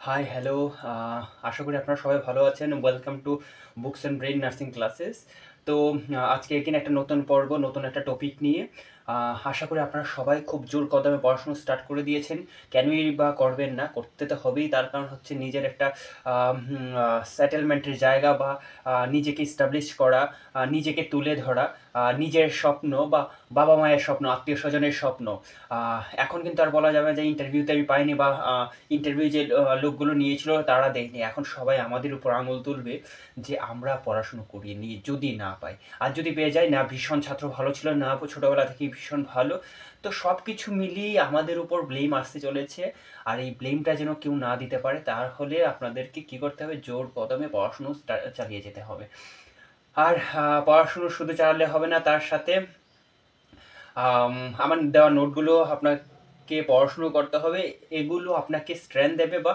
High, hello. আশা করি আপনারা সবাই ভালো আছেন। Welcome to books and brain nursing classes. তো আজকে এখানে একটা নতুন পর্ব, নতুন একটা টপিক নিয়ে আশা করি আপনারা সবাই খুব জোর কদমে পড়াশোনা স্টার্ট করে দিয়েছেন। কেনই বা করবেন না? করতে তো হবেই। তার কারণ হচ্ছে নিজের একটা সেটেলমেন্টের জায়গা বা নিজেকে এস্টাবলিশ করা, নিজেকে তুলে ধরা, নিজের স্বপ্ন বা বাবা মায়ের স্বপ্ন, আত্মীয় স্বজনের স্বপ্ন। এখন কিন্তু আর বলা যাবে না যে ইন্টারভিউতে আমি পাইনি বা ইন্টারভিউ যে লোকগুলো নিয়েছিল তারা দেয়নি। এখন সবাই আমাদের উপর আঙুল তুলবে যে আমরা পড়াশুনো করিনি যদি না পাই। আর যদি পেয়ে যাই, না ভীষণ ছাত্র ভালো ছিল, না ছোটোবেলা থেকেই ভীষণ ভালো। তো সব কিছু মিলিয়ে আমাদের উপর ব্লেম আসতে চলেছে। আর এই ব্লেমটা যেন কেউ না দিতে পারে, তাহলে আপনাদেরকে কী করতে হবে? জোর কদমে পড়াশুনো চালিয়ে যেতে হবে। আর পড়াশুনো শুধু চালালে হবে না, তার সাথে আম আমার দেওয়া নোটগুলো আপনাকে পড়াশুনো করতে হবে। এগুলো আপনাকে স্ট্রেংথ দেবে বা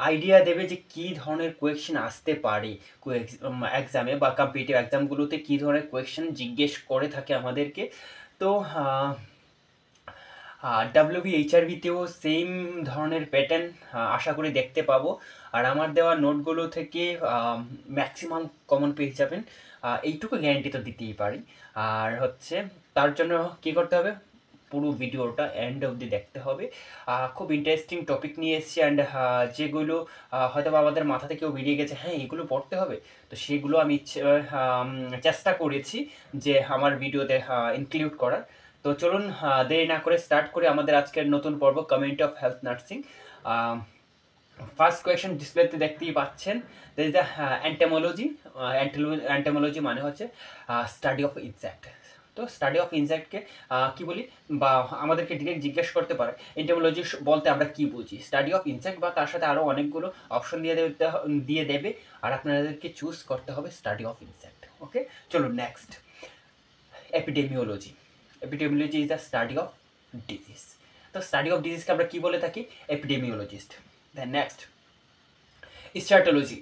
আইডিয়া দেবে যে কী ধরনের কোয়েশ্চেন আসতে পারে এক্সামে বা কম্পিটিটিভ এক্সামগুলোতে কী ধরনের কোয়েশ্চেন জিজ্ঞেস করে থাকে আমাদেরকে। তো WBHRBতেও সেম ধরনের প্যাটার্ন আশা করি দেখতে পাবো। আর আমার দেওয়া নোটগুলো থেকে ম্যাক্সিমাম কমন পেয়ে যাবেন, এইটুকু গ্যারান্টি তো দিতেই পারি। আর হচ্ছে তার জন্য কী করতে হবে? পুরো ভিডিওটা এন্ড অবধি দেখতে হবে। খুব ইন্টারেস্টিং টপিক নিয়ে এসেছি, অ্যান্ড যেগুলো হয়তো বা আমাদের মাথা থেকেও বেরিয়ে গেছে, হ্যাঁ এগুলো পড়তে হবে, তো সেগুলো আমি চেষ্টা করেছি যে আমার ভিডিওতে ইনক্লুড করার। তো চলুন দেরি না করে স্টার্ট করি আমাদের আজকের নতুন পর্ব, community of health nursing. First question ডিসপ্লেতে দেখতেই পাচ্ছেন, দ্যাট ইজ দ্য অ্যান্টেমোলজি। অ্যান্টেমোলজি মানে হচ্ছে স্টাডি অফ ইনসেক্ট। তো স্টাডি অফ ইনসেক্টকে কী বলি, বা আমাদেরকে ডিরেক্ট জিজ্ঞেস করতে পারে এন্টেমোলজি বলতে আমরা কি বুঝি। স্টাডি অফ ইনসেক্ট বা তার সাথে আরও অনেকগুলো অপশন দিয়ে দেবে, আর আপনাদেরকে চুজ করতে হবে স্টাডি অফ ইনসেক্ট। ওকে, চলুন next. Epidemiology. Epidemiology is the study of disease. তো স্টাডি অফ ডিজিজকে আমরা কী বলে থাকি? Epidemiologist. Then next, statology.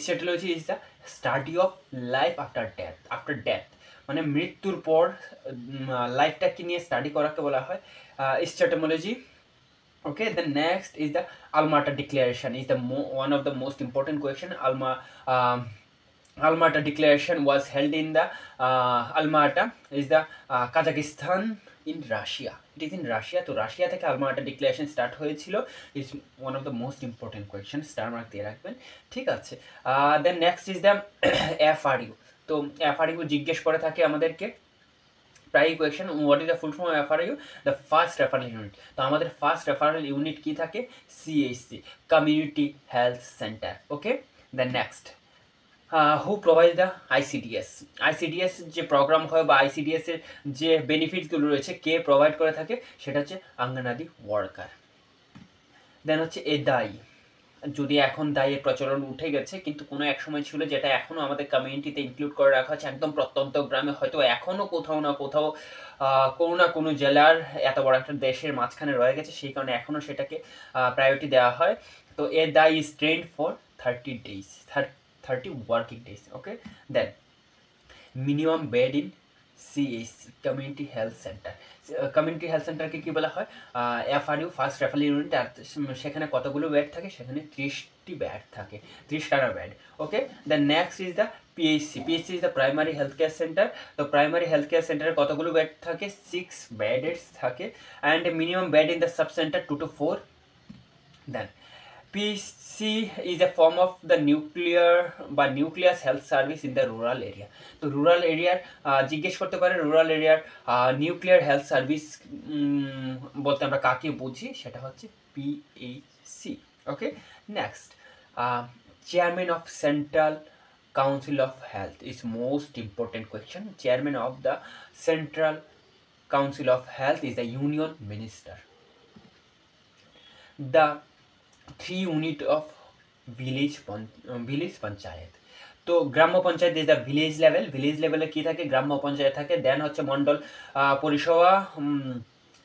Statology is the study of life after death, মানে মৃত্যুর পর লাইফটাকে নিয়ে স্টাডি করাকে বলা হয় statomology. Okay, the next is the Alma-Ata Declaration. Is the one of the most important question. Alma-Ata Declaration was held in the Alma-Ata is the Kazakhstan in Russia. It is in Russia. তো Russia থেকে Alma-Ata Declaration start হয়েছিল। Is one of the most important question, star mark দিয়ে রাখবেন। ঠিক আছে, then next is the FRU। তো FRU জিজ্ঞেস করে থাকে আমাদেরকে প্রায় question, what is the full form of FRU? The first referral unit. তো আমাদের ফার্স্ট রেফারেল ইউনিট কি থাকে? CHC, community health centre. Okay, the next, who provide the ICDS। ICDS যে প্রোগ্রাম হয় বা ICDS এর যে বেনিফিটসগুলো রয়েছে, কে প্রোভাইড করে থাকে? সেটা হচ্ছে অঙ্গনাদি ওয়ার্কার। দেন হচ্ছে দায়ী। যদি এখন দায়ের প্রচলন উঠে গেছে, কিন্তু কোনো এক সময় ছিল যেটা এখনও আমাদের কমিউনিটিতে ইনক্লুড করে রাখা হচ্ছে, একদম প্রত্যন্ত গ্রামে হয়তো এখনও কোথাও না কোথাও কোনো না কোনো জেলার, এত বড় একটা দেশের মাঝখানে রয়ে গেছে, সেই কারণে এখনও সেটাকে প্রায়োরিটি দেওয়া হয়। তো dai is trained for 30 days, 30 working days. Okay, then minimum bed in CHC, community health centre. Community health সেন্টারকে কী বলা হয়? FRU, first referral unit. আর সেখানে কতগুলো বেড থাকে? সেখানে 30টি বেড থাকে, 30টার bed. Okay, the next is the PHC। PHC is the primary health care centre. তো প্রাইমারি হেলথ কেয়ার সেন্টারে কতগুলো বেড থাকে? 6 বেডেস থাকে, and minimum bed in the sub centre 2 to 4। Then PC is a form of the nucleus health service in the rural area. তো rural এরিয়ার জিজ্ঞেস করতে পারে, রুরাল এরিয়ার নিউক্লিয়ার হেলথ সার্ভিস বলতে আমরা কাকে বুঝি? সেটা হচ্ছে PHC। Okay, next, chairman of central council of health is most important question. Chairman of the central council of health is the union minister. The 3 unit of village panchayat। তো গ্রাম্য panchayat is the village level. Village লেভেলে কী থাকে? গ্রাম্য পঞ্চায়েত থাকে। Then হচ্ছে মণ্ডল পরিসভা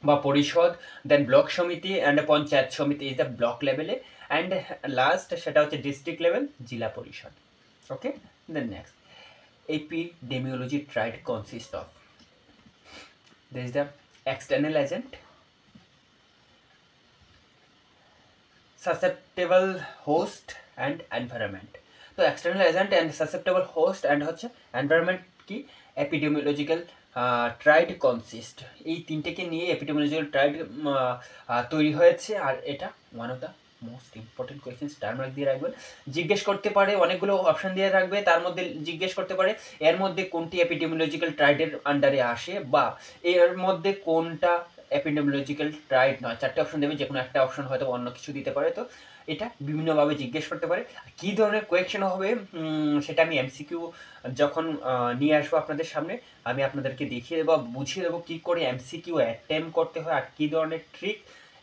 বা পরিষদ, then block samiti, and panchayat samiti is the block লেভেলে, অ্যান্ড লাস্ট সেটা হচ্ছে district level, Zila Parishad. Okay, then next, epidemiology triad consist of, this is the external agent, susceptible host and environment. তো external agent and susceptible host and হচ্ছে environment কি, epidemiological triad consist, এই তিনটেকে নিয়ে epidemiological triad তৈরি হয়েছে। আর এটা one of the most important question, star mark দিয়ে রাখবেন। জিজ্ঞেস করতে পারে, অনেকগুলো অপশন দিয়ে রাখবে, তার মধ্যে জিজ্ঞেস করতে পারে এর মধ্যে কোনটি এপিডেমিওলজিক্যাল ট্রাইডের আন্ডারে আসে, বা এর মধ্যে কোনটা এপিডেমিওলজিক্যাল ট্রাইড নয়। চারটে অপশন দেবে, যে কোনো একটা অপশন হয়তো অন্য কিছু দিতে পারে। তো এটা বিভিন্নভাবে জিজ্ঞেস করতে পারে। কী ধরনের কোয়েশ্চেন হবে সেটা আমি এমসিকিউ যখন নিয়ে আসবো আপনাদের সামনে, আমি আপনাদেরকে দেখিয়ে দেবো, বুঝিয়ে দেবো কী করে এমসিকিউ অ্যাটেম্প করতে হয় আর কী ধরনের ট্রিক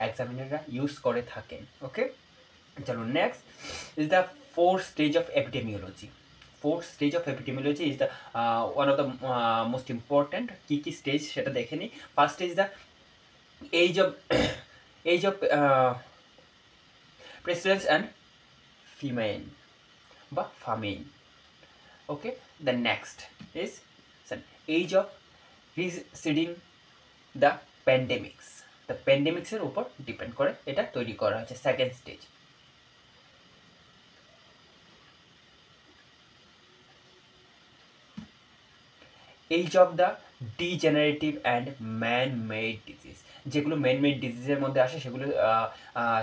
এক্সামিনাররা ইউজ করে থাকেন। ওকে, চলো next is the 4th stage of epidemiology. 4th stage of epidemiology is the one of the most important. কি স্টেজ সেটা দেখে নিই। First is the age of age of pestilence and famine বা famine. Okay, the next is age of receding the pandemics. The pandemics এর উপর depend করে এটা তৈরি করা হয়েছে second stage. Age of the degenerative and man made disease, যেগুলো man made ডিজিজের মধ্যে আসে সেগুলো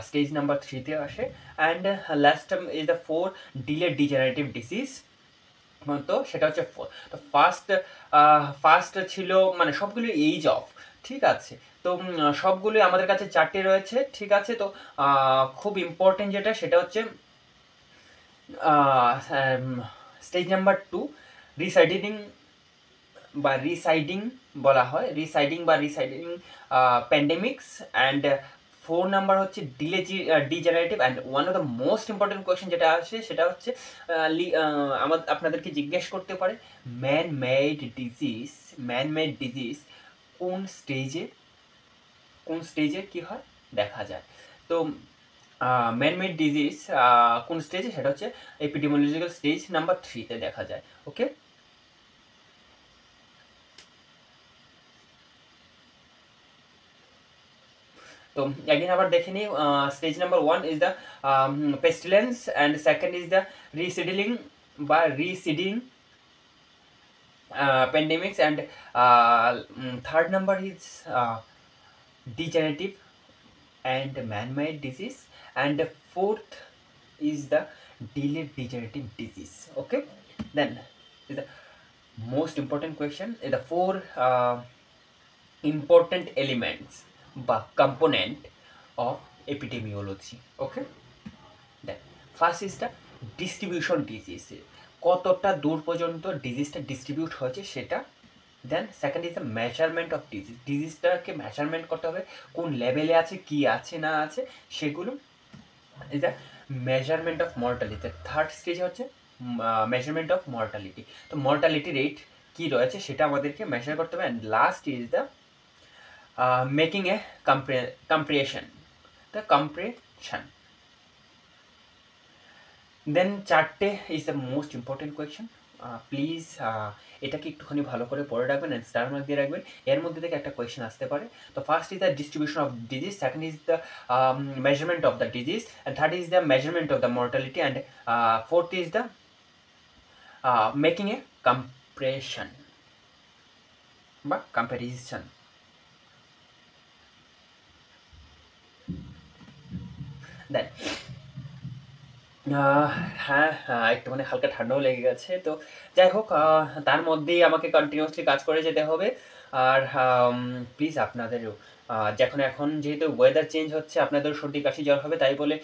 স্টেজ নাম্বার 3-তে আসে। And last is the 4 delayed degenerative disease, তো সেটা হচ্ছে 4। তো ফার্স্ট ছিল মানে সবগুলো এজ অফ, ঠিক আছে। তো সবগুলোই আমাদের কাছে 4টে রয়েছে, ঠিক আছে। তো খুব ইম্পর্টেন্ট যেটা সেটা হচ্ছে স্টেজ নাম্বার 2 রিসাইডিং বা রিসাইডিং বলা হয়, রিসাইডিং প্যান্ডেমিক্স। অ্যান্ড 4 নাম্বার হচ্ছে degenerative. And one of the most important question যেটা আসে সেটা হচ্ছে আপনাদেরকে জিজ্ঞেস করতে পারে ম্যান মেড ডিজিজ কোন স্টেজে কি হয় দেখা যায়। তো ম্যান মেড ডিজিজ কোন স্টেজে, সেটা হচ্ছে এপিডেমিওলজিক্যাল স্টেজ নাম্বার 3-তে দেখা যায়। ওকে, তো একদিন আবার দেখে নিই। Stage number 1 is the pestilence, and second is the receding pandemics, and third number is degenerative and man-made disease, and fourth is the delayed degenerative disease. Okay, then is the most important question is the 4 important elements বা component of epidemiology. Okay, then first is the distribution disease, কতটা দূর পর্যন্ত ডিজিজটা distribute হয়েছে সেটা। Then second is the measurement of ডিজিজটাকে measurement করতে হবে, কোন লেভেলে আছে, কি আছে না আছে সেগুলো। Is the measurement of mortality. Third stage হচ্ছে মেজারমেন্ট অফ মর্টালিটি। তো মর্টালিটি রেট কী রয়েছে সেটা আমাদেরকে মেজার করতে হবে। And last is the making a comparison, then 4টে is the most important question. Please এটাকে একটুখানি ভালো করে পড়ে রাখবেন অ্যান্ড স্টার মার্ক দিয়ে রাখবেন, এর মধ্যে থেকে একটা কোয়েশ্চেন আসতে পারে। তো first is the distribution of disease, second is the measurement of the disease, and third is the measurement of the mortality, and fourth is the making a compression বা কম্প্যারিজন। দেন হ্যাঁ একটুখানি হালকা ঠান্ডাও লেগে গেছে। তো যাই হোক, তার মধ্যেই আমাকে কন্টিনিউয়াসলি কাজ করে যেতে হবে। আর প্লিজ আপনাদেরও এখন যেহেতু ওয়েদার চেঞ্জ হচ্ছে, আপনাদের সর্দি কাশি জ্বর হবে, তাই বলে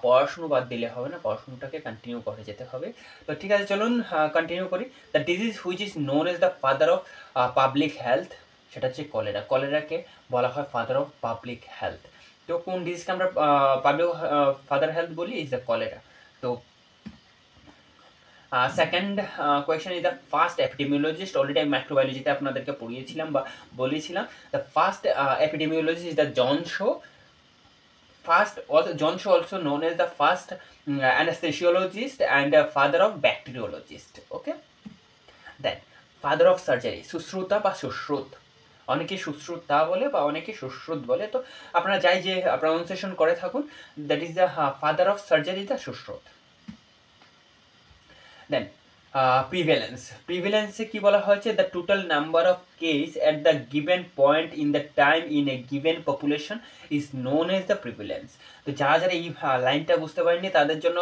পড়াশুনো বাদ দিলে হবে না, পড়াশুনোটাকে কন্টিনিউ করে যেতে হবে। তো ঠিক আছে, চলুন কন্টিনিউ করি। The disease which is known as the father of public health, সেটা হচ্ছে কলেরা। কলেরাকে বলা হয় ফাদার অফ পাবলিক হেলথ। তো কোন ডিজিজকে আমরা পাবলিক ফাদার হেলথ বলি, ইজ দ্য কলেরা। তো second question is the first epidemiologist. Already আমি মাইক্রোবায়োলজিতে আপনাদেরকে পড়িয়েছিলাম বা বলেছিলাম। The first epidemiologist is the John Shaw. John Shaw also known as the first anesthesiologist and father of bacteriologist. Okay, then father of surgery, Susruta বা সুশ্রুত, অনেকে সুশ্রুতা বলে বা অনেকে সুশ্রুত বলে, তো আপনারা যাই যে প্রনাউন্সিয়েশন করে থাকুন, that is the father of surgery, the Sushruta. Then প্রিভেলেন্সে কি বলা হয়েছে, the total number of case at the given point in the time in a given population is known as the prevalence. তো যারা যারা এই লাইনটা বুঝতে পারেননি তাদের জন্য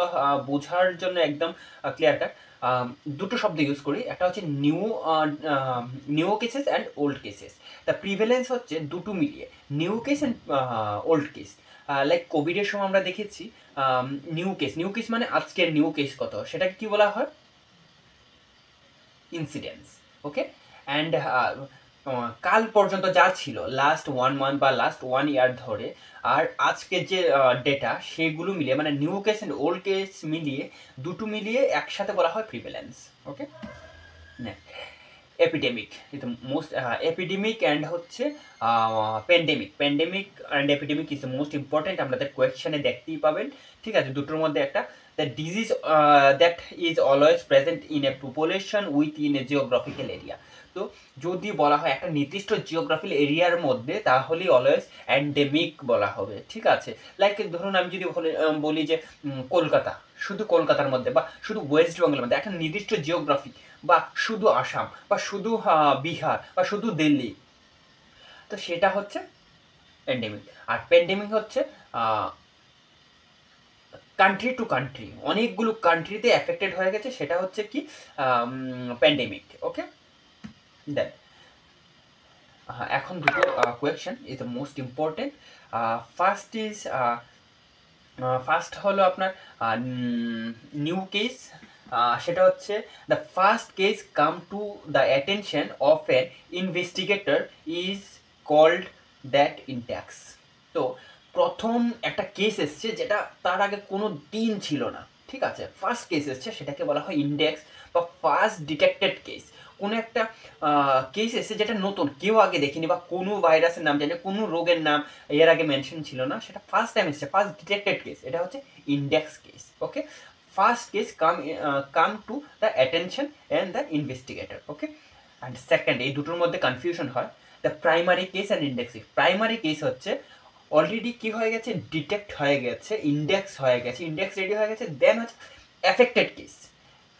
বোঝার জন্য একদম ক্লিয়ার কাট দুটো শব্দ ইউজ করি, একটা হচ্ছে new cases and old cases. The prevalence হচ্ছে দুটো মিলিয়ে, new case and old case. Like কোভিডের সময় আমরা দেখেছি নিউ কেস মানে আজকের নিউ কেস কত, সেটাকে কি বলা হয়, ইনসিডেন্স। ওকে, অ্যান্ড কাল পর্যন্ত যা ছিল লাস্ট 1 মান্থ বা লাস্ট 1 ইয়ার ধরে, আর আজকের যে ডেটা সেগুলো মিলিয়ে মানে new case and old case মিলিয়ে দুটো মিলিয়ে একসাথে বলা হয় প্রিভেলেন্স। ওকে, এপিডেমিক, এটা মোস্ট এপিডেমিক অ্যান্ড হচ্ছে pandemic and epidemic is most important, আপনাদের কোয়েশ্চেনে দেখতেই পাবেন। ঠিক আছে, দুটোর মধ্যে একটা, the disease that is always present in a population with in a geographical area. তো যদি বলা হয় একটা নির্দিষ্ট জিওগ্রাফিক্যাল এরিয়ার মধ্যে, তাহলেই অলওয়েজ অ্যান্ডেমিক বলা হবে। ঠিক আছে, লাইক ধরুন আমি যদি বলি যে কলকাতা, শুধু কলকাতার মধ্যে বা শুধু ওয়েস্ট বেঙ্গলের মধ্যে একটা নির্দিষ্ট জিওগ্রাফি, বা শুধু আসাম বা শুধু বিহার বা শুধু দিল্লি, তো সেটা হচ্ছে প্যান্ডেমিক। আর প্যান্ডেমিক হচ্ছে কান্ট্রি টু কান্ট্রি, অনেকগুলো কান্ট্রিতে অ্যাফেক্টেড হয়ে গেছে, সেটা হচ্ছে কি প্যান্ডেমিক। ওকে, দেন এখন দুটো question is the most important. First হলো আপনার নিউ কেস, সেটা হচ্ছে the first case come to the attention of an investigator is called that index. তো প্রথম একটা কেস এসছে যেটা তার আগে কোনো দিন ছিল না, ঠিক আছে, ফার্স্ট কেস এসছে, সেটাকে বলা হয় ইন্ডেক্স বা ফার্স্ট ডিটেক্টেড কেস। কোনো একটা কেস এসে যেটা নতুন, কেউ আগে দেখিনি, বা কোনো ভাইরাসের নাম জানি, কোনো রোগের নাম এর আগে মেনশন ছিল না, সেটা ফার্স্ট টাইম এসছে, ফার্স্ট ডিটেক্টেড কেস, এটা হচ্ছে index case. Okay, first case come to the attention and the investigator. Okay, and second, এই দুটোর মধ্যে কনফিউশন হয়, the primary case and index. Primary case হচ্ছে অলরেডি কি হয়ে গেছে, ডিটেক্ট হয়ে গেছে, ইন্ডেক্স হয়ে গেছে, ইন্ডেক্স রেডি হয়ে গেছে, দেন হচ্ছে affected case.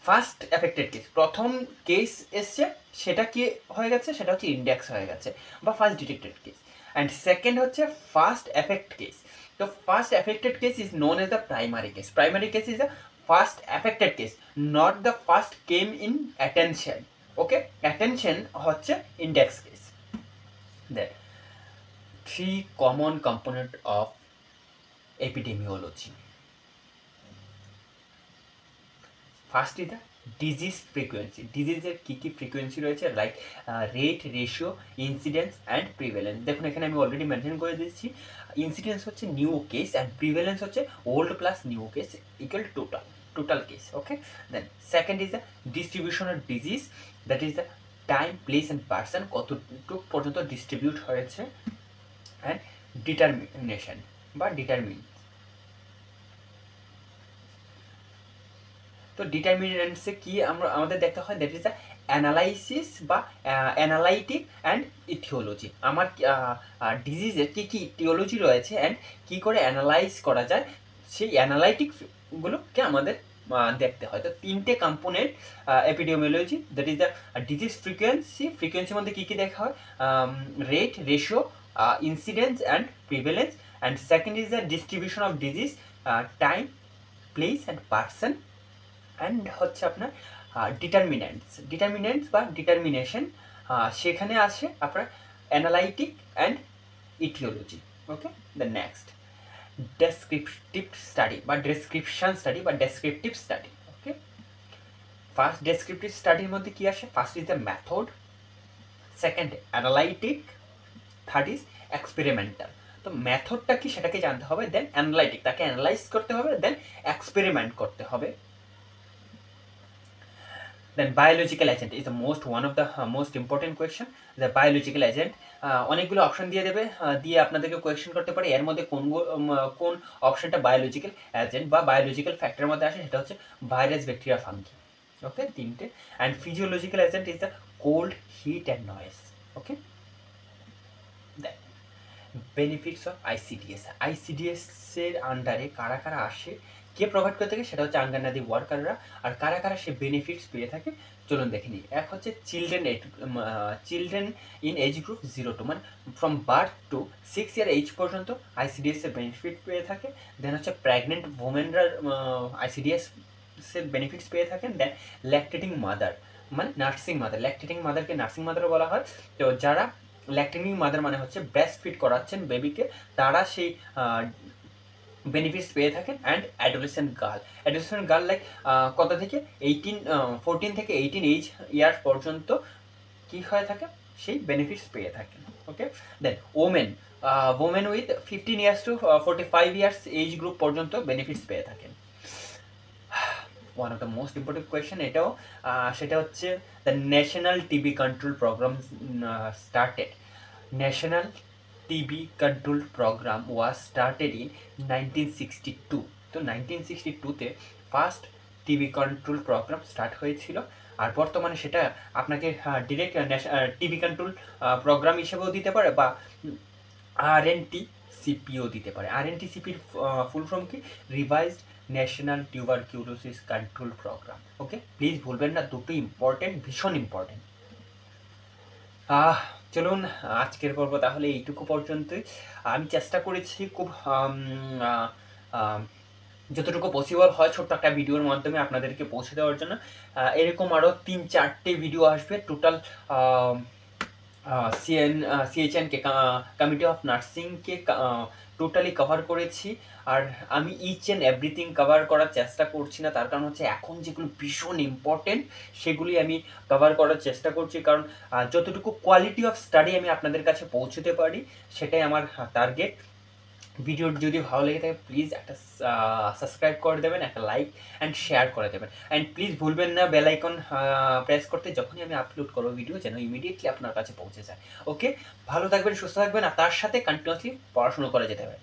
First affected case, প্রথম কেস এসছে সেটা কি হয়ে গেছে, সেটা হচ্ছে ইন্ডেক্স হয়ে গেছে বা first detected case. And second হচ্ছে ফার্স্ট এফেক্ট কেস। তো first affected case is known as the primary case. Primary case is the first affected case, not the first came in attention. Okay, attention হচ্ছে index case. Then three common component of epidemiology. First is the disease frequency. ডিজিজের কী কী frequency রয়েছে, like rate, ratio, incidence and prevalence. দেখুন এখানে আমি already mention করে দিচ্ছি, ইনসিডেন্স হচ্ছে নিউ কেস অ্যান্ড প্রিভেলেন্স হচ্ছে old plus new case equal total case. Okay, then second is the distribution of disease, that is the time, place and person, কতটুকু পর্যন্ত distribute হয়েছে, অ্যান্ড ডিটারমিনেশন বা determine. তো ডিটারমিনেন্টসে কি আমাদের দেখতে হয়, দ্যাট ইজ দ্য অ্যানালাইসিস বা অ্যানালাইটিক অ্যান্ড ইথিওলজি। আমার ডিজিজের কী কী ইথিওলজি রয়েছে অ্যান্ড কী করে অ্যানালাইজ করা যায়, সেই অ্যানালাইটিকগুলোকে আমাদের দেখতে হয়। তো তিনটে component epidemiology, that is the disease ফ্রিকোয়েন্সির মধ্যে কী কী দেখা হয়, rate, ratio, incidence and prevalence, and second is the distribution of disease, time, place and person, and হচ্ছে আপনার ডিটারমিনেন্টস বা ডিটারমিনেশন, সেখানে আসে আপনার analytic and aetiology. Okay, the next descriptive study বা descriptive study. Okay, first descriptive স্টাডির মধ্যে কী আসে, first is the method, second analytic, third is experimental. তো মেথডটা কি সেটাকে জানতে হবে, দেন অ্যানালাইটিক, তাকে অ্যানালাইজ করতে হবে, দেন এক্সপেরিমেন্ট করতে হবে। Then biological agent is the one of the most important question. The biological agent অনেকগুলো অপশন দিয়ে দেবে, দিয়ে আপনাদেরকে কোয়েশ্চেন করতে পারে এর মধ্যে কোন অপশনটা বায়োলজিক্যাল এজেন্ট বা বায়োলজিক্যাল ফ্যাক্টরের মধ্যে আসে, সেটা হচ্ছে ভাইরাস, ব্যাকটেরিয়া, ফাঙ্গি। ওকে, তিনটে। And physiological agent is the cold, heat and noise. Okay, দেখ, বেনিফিটস অফ আইসিডিএস। আইসিডিএসের আন্ডারে কারা কারা আসে, কে প্রোভাইড করে থাকে, সেটা হচ্ছে আঙ্গনওয়াড়ি ওয়ার্কাররা। আর কারা কারা সে বেনিফিটস পেয়ে থাকে চলুন দেখে নিই। এক হচ্ছে children in age group 0 to, মানে from birth to 6 year age পর্যন্ত আইসিডিএস এর বেনিফিট পেয়ে থাকে। দেন হচ্ছে প্রেগনেন্ট ওমেনরা আইসিডিএস এর বেনিফিটস পেয়ে থাকেন। দেন ল্যাকটেটিং মাদার, মানে নার্সিং মাদার, ল্যাকটেটিং মাদারকে নার্সিং মাদারও বলা হয়। তো যারা ল্যাকটেটিং মাদার মানে হচ্ছে ব্রেস্ট ফিড করাচ্ছেন বেবিকে, তারা সেই বেনিফিটস পেয়ে থাকেন। অ্যান্ড অ্যাডোলেসেন্ট গার্ল লাইক কত থেকে 14 থেকে 18 ইয়ার পর্যন্ত কি হয়ে থাকে, সেই বেনিফিটস পেয়ে থাকেন। Okay, then women with 15 years to 45 years age group পর্যন্ত বেনিফিটস পেয়ে থাকেন। One of the most important question এটাও, সেটা হচ্ছে the national TB control programme started. National TB control programme was started in 1962। তো 1962-তে first TB control programme start হয়েছিল। আর বর্তমানে সেটা আপনাকে ডিরেক্ট টিবি কন্ট্রোল প্রোগ্রাম হিসেবেও দিতে পারে, বা RNTCPও দিতে পারে। RNTCPর ফুল ফর্ম কি, revised national tuberculosis control programme. Okay, please ভুলবেন না, দুটো ইম্পর্টেন্ট, ভীষণ ইম্পর্টেন্ট। চলুন আজকের পর্ব তাহলে এইটুকু পর্যন্তই। আমি চেষ্টা করেছি খুব যতটুকু পসিবল হয় ছোট্ট একটা ভিডিওর মাধ্যমে আপনাদেরকে পৌঁছে দেওয়ার জন্য। এরকম আরও 3-4টে ভিডিও আসবে টোটাল CHN কমিটি অফ নার্সিংকে টোটালি কভার করেছি। আর আমি ইচ অ্যান্ড এভরিথিং কভার করার চেষ্টা করছি না, তার কারণ হচ্ছে এখন যেগুলো ভীষণ ইম্পর্টেন্ট সেগুলি আমি কভার করার চেষ্টা করছি, কারণ যতটুকু কোয়ালিটি অফ স্টাডি আমি আপনাদের কাছে পৌঁছতে পারি সেটাই আমার টার্গেট। ভিডিও যদি ভালো লেগে থাকে প্লিজ একটা সাবস্ক্রাইব করে দেবেন, একটা লাইক অ্যান্ড শেয়ার করে দেবেন। অ্যান্ড প্লিজ ভুলবেন না বেল আইকন প্রেস করতে, যখনই আমি আপলোড করবো ভিডিও যেন ইমিডিয়েটলি আপনার কাছে পৌঁছে যায়। ওকে, ভালো থাকবেন, সুস্থ থাকবেন, আর তার সাথে কন্টিনিউয়াসলি পড়াশুনো করে যেতে হবে।